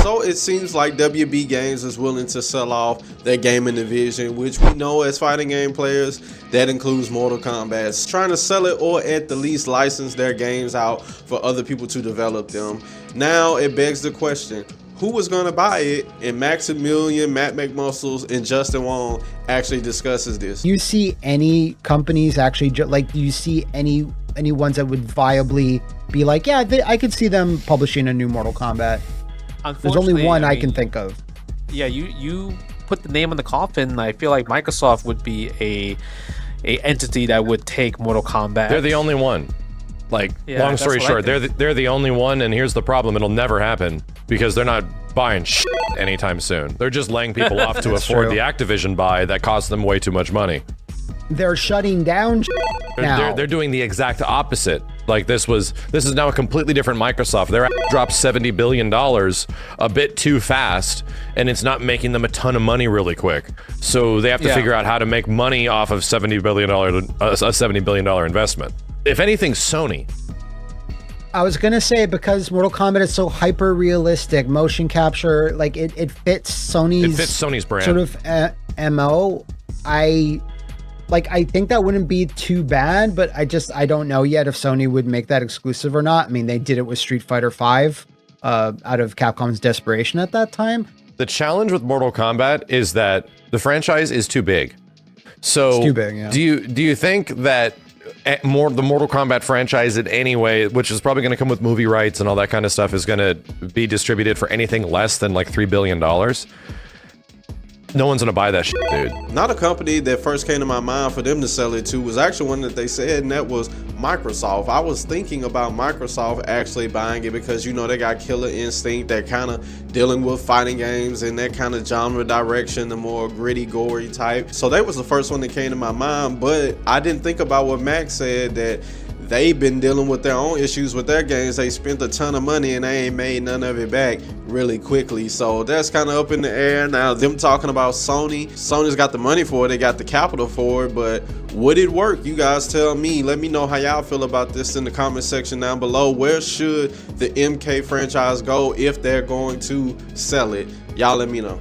So it seems like WB Games is willing to sell off their gaming division, which we know as fighting game players, that includes Mortal Kombat, trying to sell it or at the least license their games out for other people to develop them. Now it begs the question, who was going to buy it? And Maximilian, Matt McMuscles, and JWong actually discusses this. Do you see any companies actually, like, do you see any ones that would viably be like, yeah, I could see them publishing a new Mortal Kombat? There's only one I can think of. Yeah, you put the name on the coffin. I feel like Microsoft would be a entity that would take Mortal Kombat. They're the only one. Like, yeah, long story short, they're the only one, and here's the problem: it'll never happen because they're not buying shit anytime soon. They're just laying people off to afford the Activision buy that costs them way too much money. They're shutting down now. They're doing the exact opposite. Like, this is now a completely different Microsoft. They're dropped $70 billion a bit too fast, and it's not making them a ton of money really quick. So they have to figure out how to make money off of $70 billion, a $70 billion investment. If anything, Sony. I was gonna say, because Mortal Kombat is so hyper realistic, motion capture, like it fits Sony's brand, sort of MO. I think that wouldn't be too bad, but I don't know yet if Sony would make that exclusive or not. I mean, they did it with Street Fighter V out of Capcom's desperation at that time. The challenge with Mortal Kombat is that the franchise is too big. So it's too big, yeah. Do you think that the Mortal Kombat franchise in any way, which is probably going to come with movie rights and all that kind of stuff, is going to be distributed for anything less than like $3 billion? No one's gonna buy that shit, dude. Not a company that first came to my mind for them to sell it to was actually one that they said, and that was Microsoft. I was thinking about Microsoft actually buying it because, you know, they got Killer Instinct. They're kind of dealing with fighting games in that kind of genre direction, the more gritty, gory type. So that was the first one that came to my mind, but I didn't think about what Max said, that they've been dealing with their own issues with their games. They spent a ton of money and they ain't made none of it back really quickly. So that's kind of up in the air. Now, them talking about Sony's got the money for it, they got the capital for it, but would it work? You guys tell me. Let me know how y'all feel about this in the comment section down below. Where should the MK franchise go if they're going to sell it? Y'all let me know.